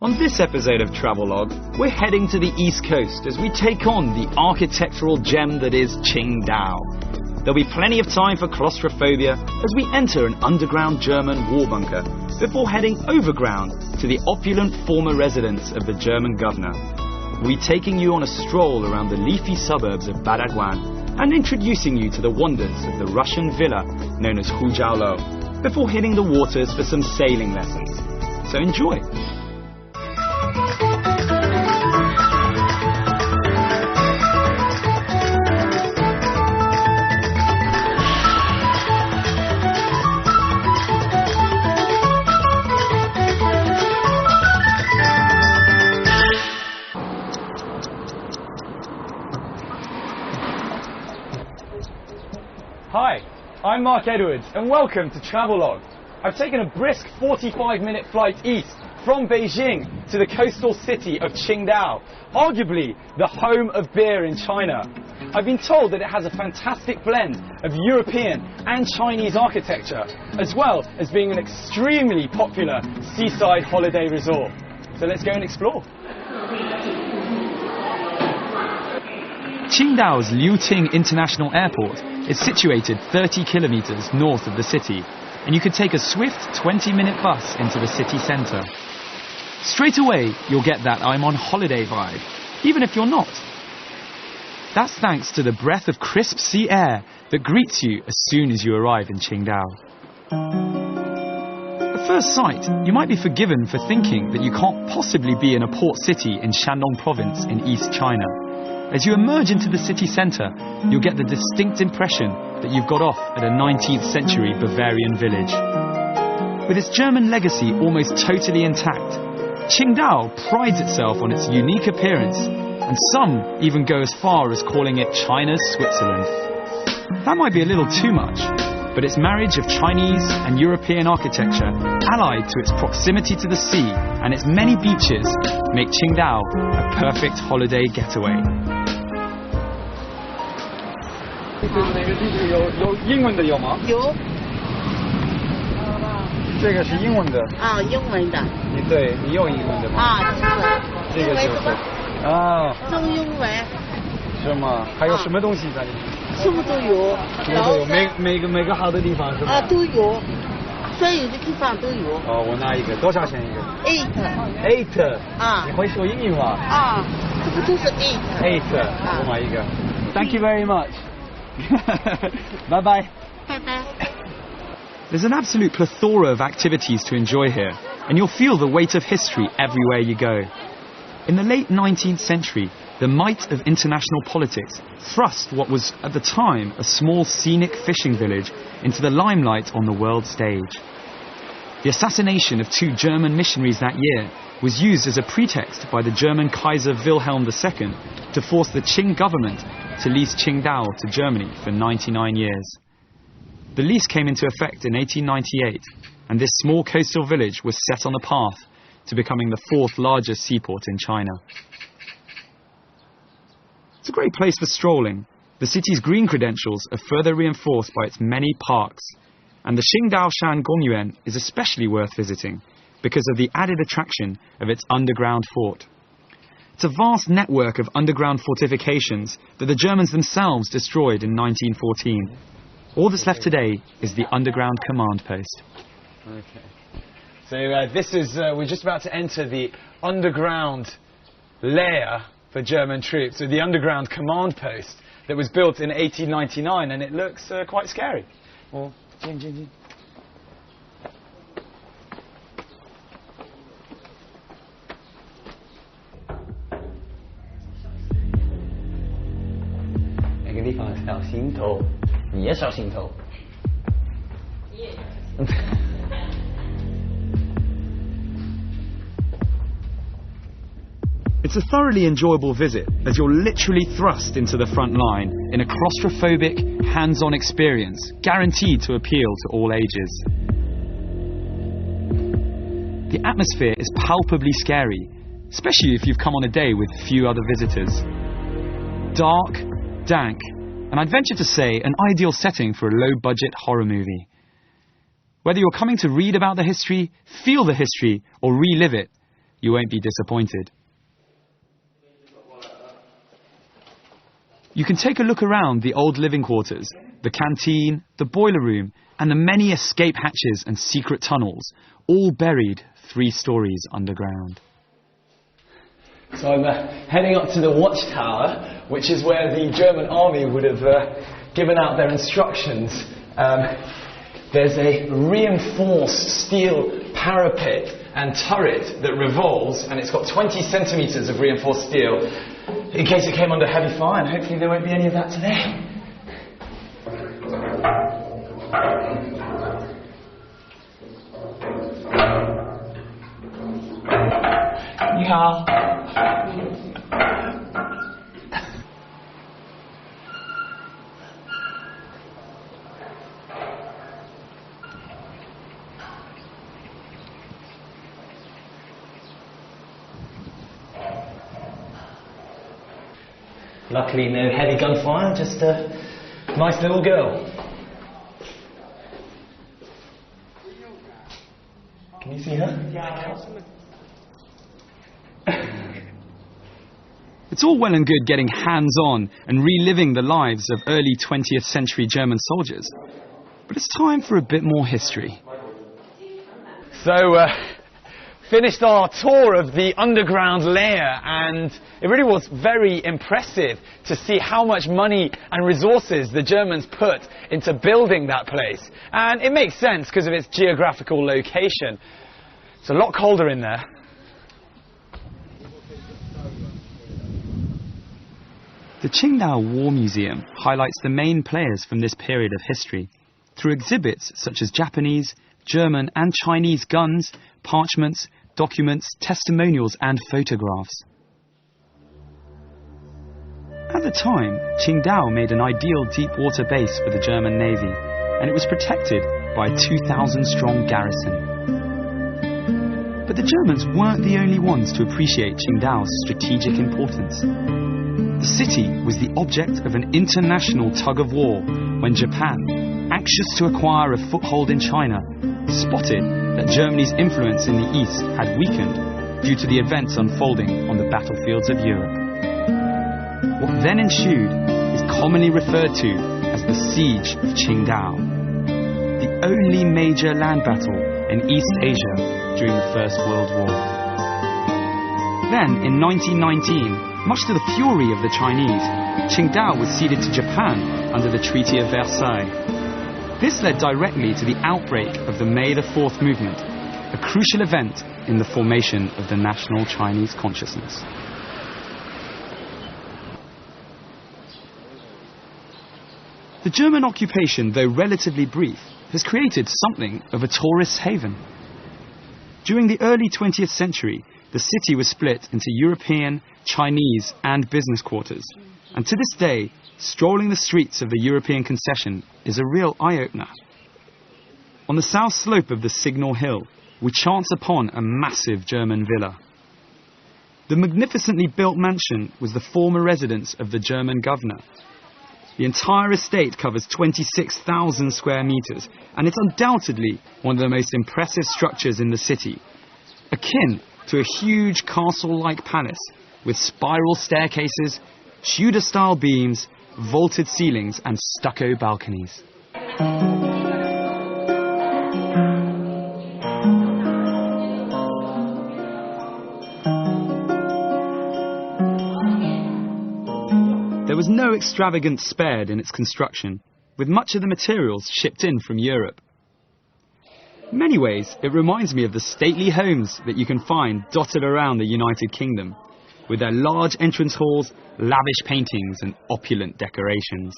On this episode of Travelogue, we're heading to the East Coast as we take on the architectural gem that is Qingdao. There'll be plenty of time for claustrophobia as we enter an underground German war bunker before heading overground to the opulent former residence of the German governor. We'll be taking you on a stroll around the leafy suburbs of Badaguan and introducing you to the wonders of the Russian villa known as Hujiaolo before hitting the waters for some sailing lessons. So enjoy! Hi, I'm Mark Edwards and welcome to Travelogue. I've taken a brisk 45-minute flight east from Beijing to the coastal city of Qingdao, arguably the home of beer in China. I've been told that it has a fantastic blend of European and Chinese architecture, as well as being an extremely popular seaside holiday resort. So let's go and explore. Qingdao's Liuting International Airport is situated 30 kilometers north of the city, and you can take a swift 20-minute bus into the city centre. Straight away, you'll get that I'm on holiday vibe, even if you're not. That's thanks to the breath of crisp sea air that greets you as soon as you arrive in Qingdao. At first sight, you might be forgiven for thinking that you can't possibly be in a port city in Shandong province in East China. As you emerge into the city centre, you'll get the distinct impression that you've got off at a 19th century Bavarian village. With its German legacy almost totally intact, Qingdao prides itself on its unique appearance, and some even go as far as calling it China's Switzerland. That might be a little too much, but its marriage of Chinese and European architecture, allied to its proximity to the sea and its many beaches, make Qingdao a perfect holiday getaway. 哪个地址有英文的有吗？有。这个是英文的。啊，英文的。对，你用英文的吗？啊，是。这个就是。啊。中英文。是吗？还有什么东西在里面？什么都有。都有，每个好的地方是吧？啊，都有，所有的地方都有。哦，我拿一个，多少钱一个 ？8。啊。你会说英语吗？啊，这个都是8。我买一个。Thank you very much. Bye bye. Bye bye. There's an absolute plethora of activities to enjoy here, and you'll feel the weight of history everywhere you go. In the late 19th century, the might of international politics thrust what was, at the time, a small scenic fishing village into the limelight on the world stage. The assassination of 2 German missionaries that year was used as a pretext by the German Kaiser Wilhelm II to force the Qing government to lease Qingdao to Germany for 99 years. The lease came into effect in 1898, and this small coastal village was set on the path to becoming the 4th largest seaport in China. It's a great place for strolling. The city's green credentials are further reinforced by its many parks, and the Qingdaoshan Gongyuan is especially worth visiting because of the added attraction of its underground fort. It's a vast network of underground fortifications that the Germans themselves destroyed in 1914. All that's left today is the underground command post. Okay. So we're just about to enter the underground lair for German troops, or the underground command post that was built in 1899, and it looks quite scary. Well, It's a thoroughly enjoyable visit, as you're literally thrust into the front line in a claustrophobic, hands-on experience guaranteed to appeal to all ages. The atmosphere is palpably scary, especially if you've come on a day with few other visitors. Dark, dank, and I'd venture to say an ideal setting for a low-budget horror movie. Whether you're coming to read about the history, feel the history, or relive it, you won't be disappointed. You can take a look around the old living quarters, the canteen, the boiler room, and the many escape hatches and secret tunnels, all buried 3 stories underground. So I'm heading up to the watchtower, which is where the German army would have given out their instructions. There's a reinforced steel parapet and turret that revolves, and it's got 20 centimetres of reinforced steel in case it came under heavy fire, and hopefully there won't be any of that today. Ni Luckily, no heavy gunfire, just a nice little girl. Can you see her? It's all well and good getting hands-on and reliving the lives of early 20th century German soldiers, but it's time for a bit more history. So, finished our tour of the underground lair, and it really was very impressive to see how much money and resources the Germans put into building that place. And it makes sense because of its geographical location. It's a lot colder in there. The Qingdao War Museum highlights the main players from this period of history through exhibits such as Japanese, German and Chinese guns, parchments, documents, testimonials and photographs. At the time, Qingdao made an ideal deep-water base for the German Navy, and it was protected by a 2,000-strong garrison. But the Germans weren't the only ones to appreciate Qingdao's strategic importance. The city was the object of an international tug-of-war when Japan, anxious to acquire a foothold in China, spotted that Germany's influence in the East had weakened due to the events unfolding on the battlefields of Europe. What then ensued is commonly referred to as the Siege of Qingdao, the only major land battle in East Asia during the First World War. Then, in 1919, much to the fury of the Chinese, Qingdao was ceded to Japan under the Treaty of Versailles. This led directly to the outbreak of the May the 4th movement, a crucial event in the formation of the national Chinese consciousness. The German occupation, though relatively brief, has created something of a tourist haven. During the early 20th century, the city was split into European, Chinese and business quarters, and to this day, strolling the streets of the European concession is a real eye-opener. On the south slope of the Signal Hill, we chance upon a massive German villa. The magnificently built mansion was the former residence of the German governor. The entire estate covers 26,000 square meters, and it's undoubtedly one of the most impressive structures in the city, akin to a huge castle-like palace with spiral staircases, Tudor-style beams, vaulted ceilings and stucco balconies. There was no extravagance spared in its construction, with much of the materials shipped in from Europe. In many ways, it reminds me of the stately homes that you can find dotted around the United Kingdom, with their large entrance halls, lavish paintings and opulent decorations.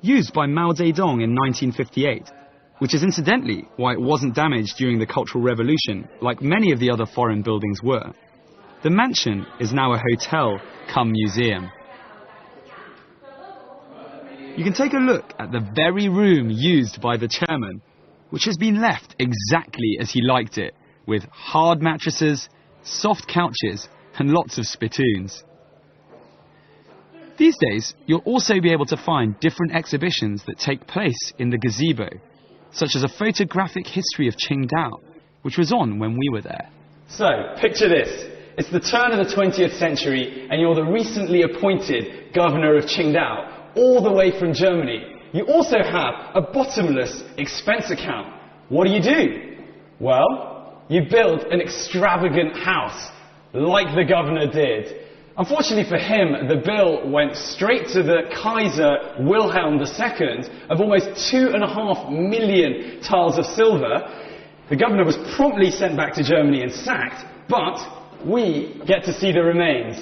Used by Mao Zedong in 1958, which is incidentally why it wasn't damaged during the Cultural Revolution like many of the other foreign buildings were, the mansion is now a hotel cum museum. You can take a look at the very room used by the chairman, which has been left exactly as he liked it, with hard mattresses, soft couches and lots of spittoons. These days, you'll also be able to find different exhibitions that take place in the gazebo, such as a photographic history of Qingdao, which was on when we were there. So, picture this. It's the turn of the 20th century and you're the recently appointed governor of Qingdao, all the way from Germany. You also have a bottomless expense account. What do? Well, you build an extravagant house, like the governor did. Unfortunately for him, the bill went straight to the Kaiser Wilhelm II of almost 2.5 million tiles of silver. The governor was promptly sent back to Germany and sacked, but we get to see the remains.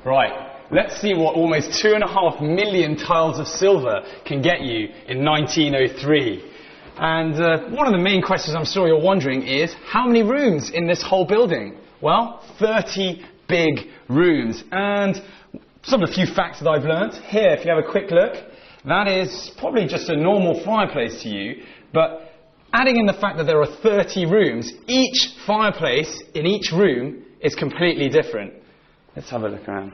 Right, let's see what almost 2.5 million tiles of silver can get you in 1903. And one of the main questions I'm sure you're wondering is, how many rooms in this whole building? Well, 30 big rooms. And some of the few facts that I've learnt here, if you have a quick look, that is probably just a normal fireplace to you, but adding in the fact that there are 30 rooms, each fireplace in each room is completely different. Let's have a look around.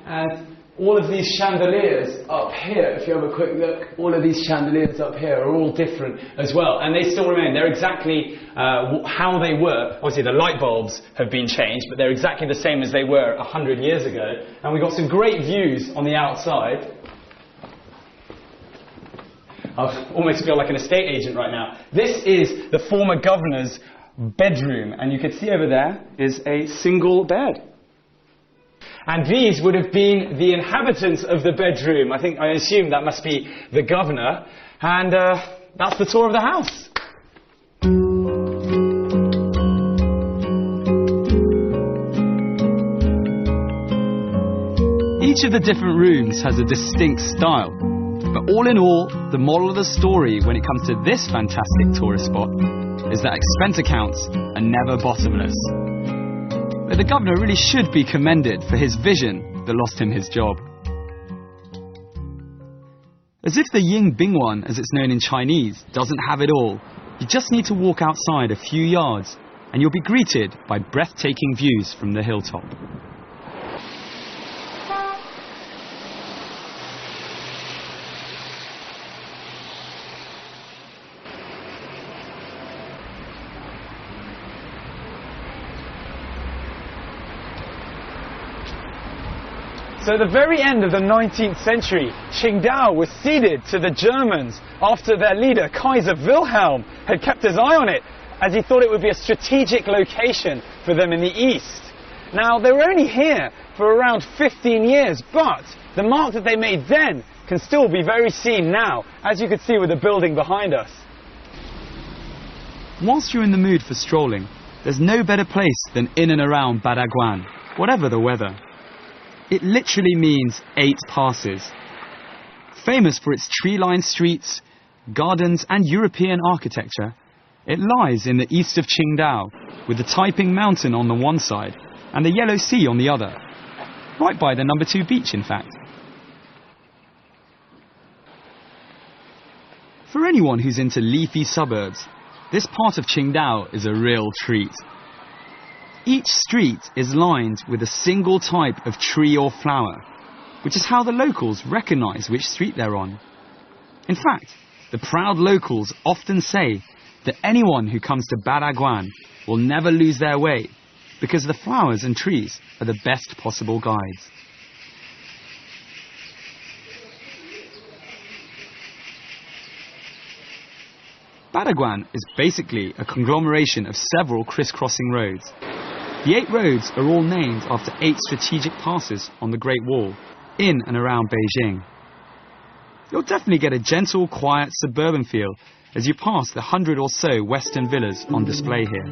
And all of these chandeliers up here, if you have a quick look, all of these chandeliers up here are all different as well. And they still remain. They're exactly how they were. Obviously, the light bulbs have been changed, but they're exactly the same as they were 100 years ago. And we've got some great views on the outside. I almost feel like an estate agent right now. This is the former governor's bedroom. And you can see over there is a single bed. And these would have been the inhabitants of the bedroom. I assume that must be the governor. And that's the tour of the house. Each of the different rooms has a distinct style. But all in all, the moral of the story when it comes to this fantastic tourist spot is that expense accounts are never bottomless. But the governor really should be commended for his vision that lost him his job. As if the Ying Bingwan, as it's known in Chinese, doesn't have it all, you just need to walk outside a few yards and you'll be greeted by breathtaking views from the hilltop. So at the very end of the 19th century, Qingdao was ceded to the Germans after their leader, Kaiser Wilhelm, had kept his eye on it as he thought it would be a strategic location for them in the east. Now, they were only here for around 15 years, but the mark that they made then can still be very seen now, as you can see with the building behind us. Whilst you're in the mood for strolling, there's no better place than in and around Badaguan, whatever the weather. It literally means 8 passes. Famous for its tree-lined streets, gardens and European architecture, it lies in the east of Qingdao, with the Taiping Mountain on the one side and the Yellow Sea on the other, right by the No. 2 beach in fact. For anyone who's into leafy suburbs, this part of Qingdao is a real treat. Each street is lined with a single type of tree or flower, which is how the locals recognise which street they're on. In fact, the proud locals often say that anyone who comes to Badaguan will never lose their way because the flowers and trees are the best possible guides. Badaguan is basically a conglomeration of several crisscrossing roads. The 8 roads are all named after 8 strategic passes on the Great Wall, in and around Beijing. You'll definitely get a gentle, quiet, suburban feel as you pass the 100 or so Western villas on display here.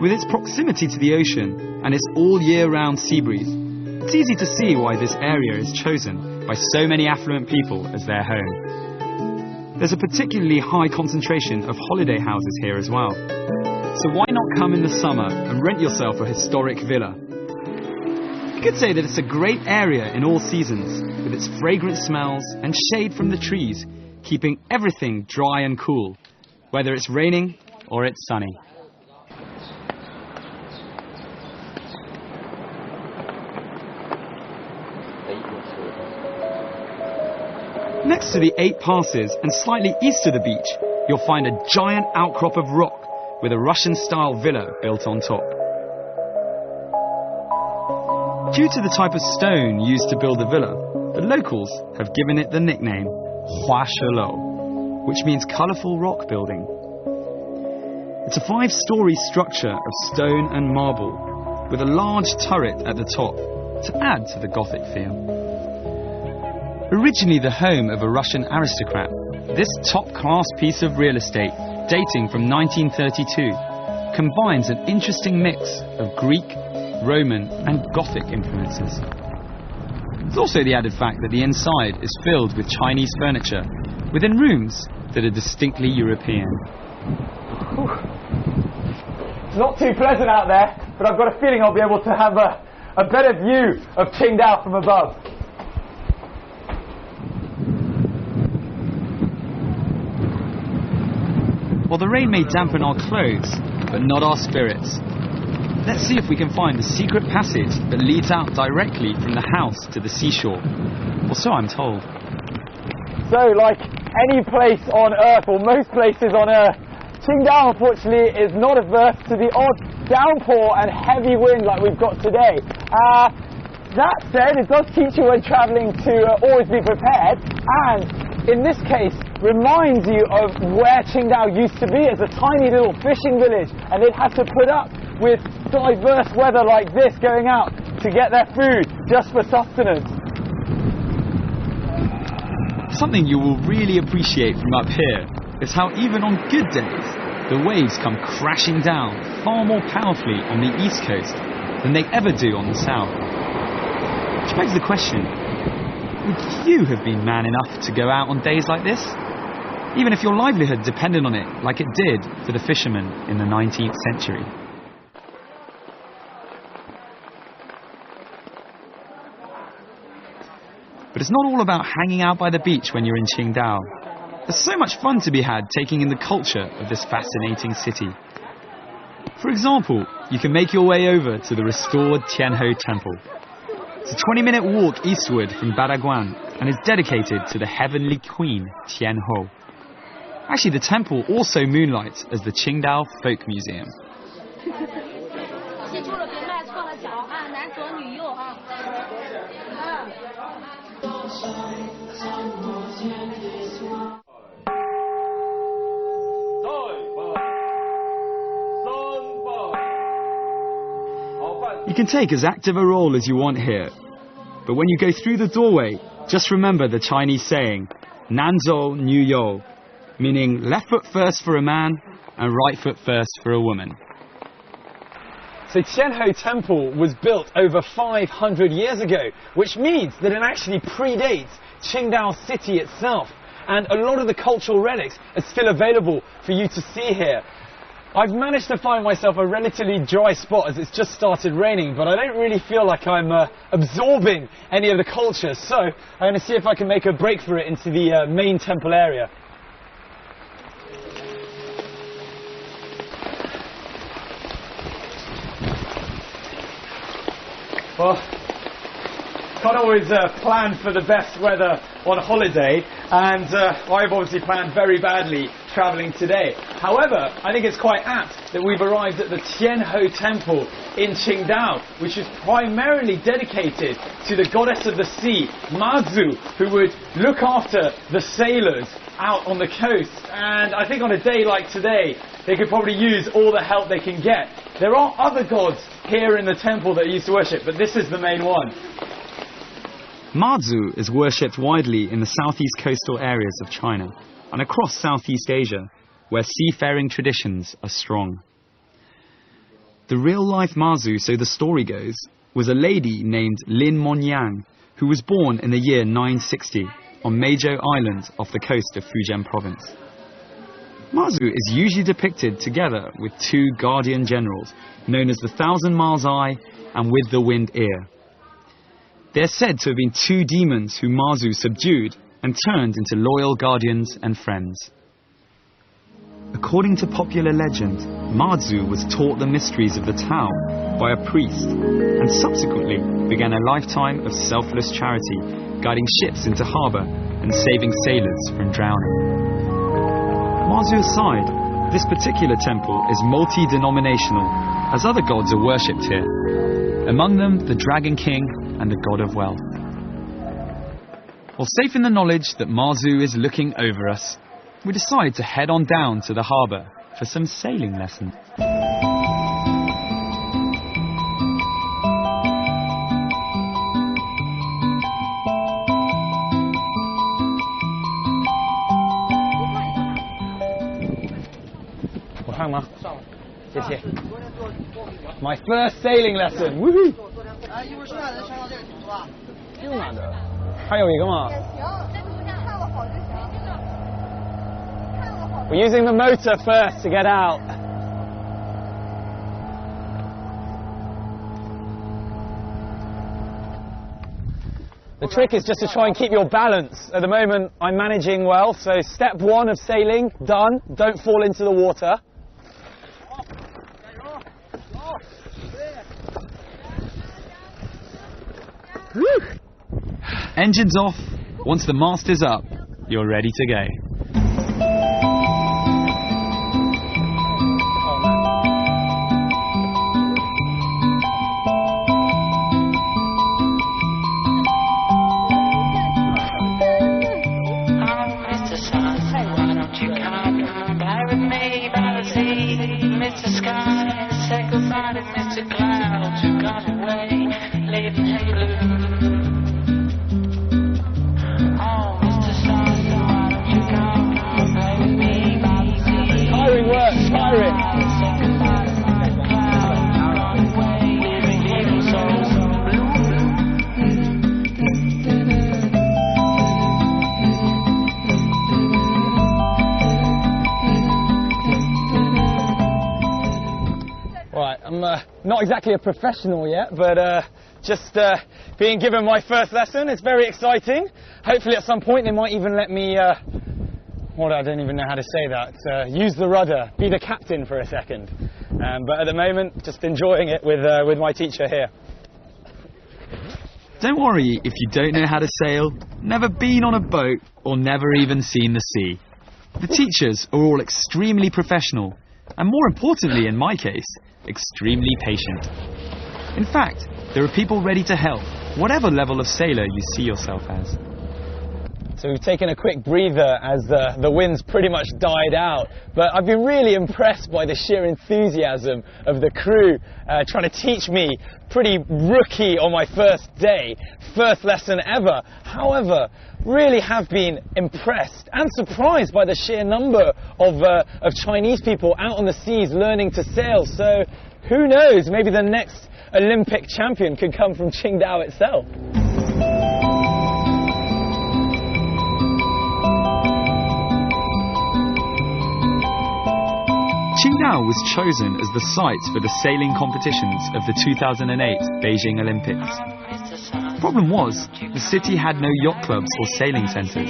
With its proximity to the ocean and its all-year-round sea breeze, it's easy to see why this area is chosen by so many affluent people as their home. There's a particularly high concentration of holiday houses here as well. So why not come in the summer and rent yourself a historic villa? You could say that it's a great area in all seasons, with its fragrant smells and shade from the trees, keeping everything dry and cool, whether it's raining or it's sunny. Next to the 8 passes and slightly east of the beach, you'll find a giant outcrop of rock with a Russian-style villa built on top. Due to the type of stone used to build the villa, the locals have given it the nickname Hua Shilou, which means colourful rock building. It's a 5-storey structure of stone and marble, with a large turret at the top to add to the Gothic feel. Originally the home of a Russian aristocrat, this top-class piece of real estate, dating from 1932, combines an interesting mix of Greek, Roman and Gothic influences. There's also the added fact that the inside is filled with Chinese furniture, within rooms that are distinctly European. It's not too pleasant out there, but I've got a feeling I'll be able to have a better view of Qingdao from above. Well, the rain may dampen our clothes, but not our spirits. Let's see if we can find the secret passage that leads out directly from the house to the seashore. Or so I'm told. So, like any place on Earth, or most places on Earth, Qingdao, unfortunately, is not averse to the odd downpour and heavy wind like we've got today. That said, it does teach you when travelling to always be prepared, and in this case, reminds you of where Qingdao used to be as a tiny little fishing village, and they'd have to put up with diverse weather like this going out to get their food just for sustenance. Something you will really appreciate from up here is how even on good days, the waves come crashing down far more powerfully on the east coast than they ever do on the south. Which begs the question, would you have been man enough to go out on days like this? Even if your livelihood depended on it, like it did for the fishermen in the 19th century. But it's not all about hanging out by the beach when you're in Qingdao. There's so much fun to be had taking in the culture of this fascinating city. For example, you can make your way over to the restored Tianhe Temple. It's a 20-minute walk eastward from Badaguan and is dedicated to the heavenly queen Tianhe. Actually, the temple also moonlights as the Qingdao Folk Museum. You can take as active a role as you want here, but when you go through the doorway, just remember the Chinese saying, Nanzhou Nu You, meaning left foot first for a man and right foot first for a woman. So Tianhe Temple was built over 500 years ago, which means that it actually predates Qingdao city itself, and a lot of the cultural relics are still available for you to see here. I've managed to find myself a relatively dry spot as it's just started raining, but I don't really feel like I'm absorbing any of the culture, so I'm going to see if I can make a break for it into the main temple area. Well, can't always plan for the best weather on holiday, and I've obviously planned very badly travelling today. However, I think it's quite apt that we've arrived at the Tianhe Temple in Qingdao, which is primarily dedicated to the goddess of the sea, Mazu, who would look after the sailors out on the coast. And I think on a day like today, they could probably use all the help they can get. There are other gods here in the temple that I used to worship, but this is the main one. Mazu is worshipped widely in the southeast coastal areas of China and across Southeast Asia, where seafaring traditions are strong. The real-life Mazu, so the story goes, was a lady named Lin Monyang, who was born in the year 960 on Meizhou Island off the coast of Fujian province. Mazu is usually depicted together with two guardian generals, known as the Thousand Miles Eye and With the Wind Ear. They're said to have been two demons who Mazu subdued and turned into loyal guardians and friends. According to popular legend, Mazu was taught the mysteries of the Tao by a priest and subsequently began a lifetime of selfless charity, guiding ships into harbour and saving sailors from drowning. Mazu aside, this particular temple is multi-denominational, as other gods are worshipped here. Among them, the Dragon King and the God of Wealth. While safe in the knowledge that Mazu is looking over us, we decide to head on down to the harbour for some sailing lessons. My first sailing lesson. Woohoo! We're using the motor first to get out. The trick is just to try and keep your balance. At the moment, I'm managing well, so step one of sailing, done. Don't fall into the water. Woo! Engines off. Once the mast is up, you're ready to go. Not exactly a professional yet, but just being given my first lesson. It's very exciting. Hopefully at some point they might even let me, I don't even know how to say that, use the rudder, be the captain for a second. But at the moment, just enjoying it with my teacher here. Don't worry if you don't know how to sail, never been on a boat, or never even seen the sea. The teachers are all extremely professional, and more importantly in my case, extremely patient. In fact, there are people ready to help, whatever level of sailor you see yourself as. So we've taken a quick breather as the wind's pretty much died out, but I've been really impressed by the sheer enthusiasm of the crew trying to teach me, pretty rookie on my first day, first lesson ever. However, really have been impressed and surprised by the sheer number of Chinese people out on the seas learning to sail. So who knows, maybe the next Olympic champion could come from Qingdao itself. Qingdao was chosen as the site for the sailing competitions of the 2008 Beijing Olympics. The problem was, the city had no yacht clubs or sailing centres,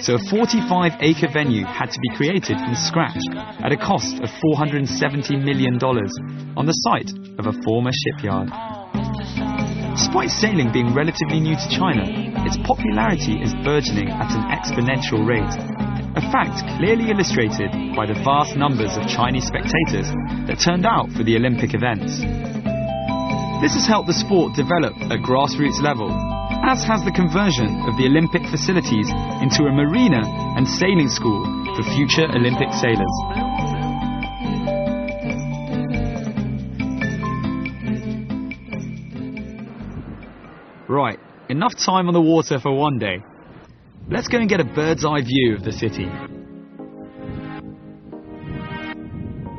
so a 45-acre venue had to be created from scratch at a cost of $470 million on the site of a former shipyard. Despite sailing being relatively new to China, its popularity is burgeoning at an exponential rate. A fact clearly illustrated by the vast numbers of Chinese spectators that turned out for the Olympic events. This has helped the sport develop at grassroots level, as has the conversion of the Olympic facilities into a marina and sailing school for future Olympic sailors. Right, enough time on the water for one day. Let's go and get a bird's eye view of the city.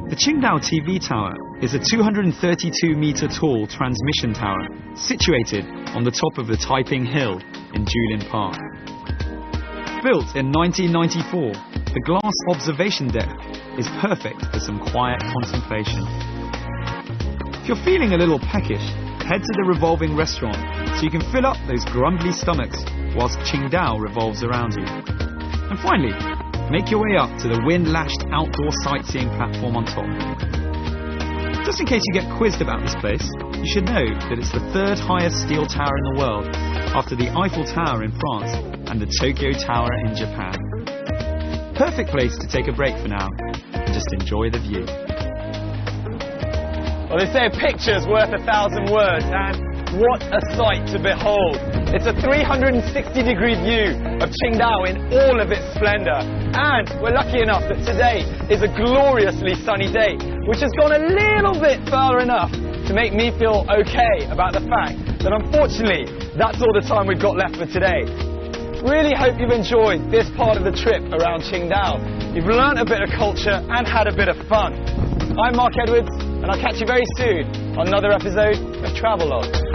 The Qingdao TV Tower is a 232-metre tall transmission tower situated on the top of the Taiping Hill in Julin Park. Built in 1994, the glass observation deck is perfect for some quiet contemplation. If you're feeling a little peckish, head to the revolving restaurant so you can fill up those grumbly stomachs whilst Qingdao revolves around you. And finally, make your way up to the wind-lashed outdoor sightseeing platform on top. Just in case you get quizzed about this place, you should know that it's the third highest steel tower in the world, after the Eiffel Tower in France and the Tokyo Tower in Japan. Perfect place to take a break for now and just enjoy the view. Well, they say a picture's worth 1,000 words, and what a sight to behold. It's a 360-degree view of Qingdao in all of its splendor. And we're lucky enough that today is a gloriously sunny day, which has gone a little bit far enough to make me feel okay about the fact that unfortunately that's all the time we've got left for today. Really hope you've enjoyed this part of the trip around Qingdao. You've learnt a bit of culture and had a bit of fun. I'm Mark Edwards, and I'll catch you very soon on another episode of Travelogue.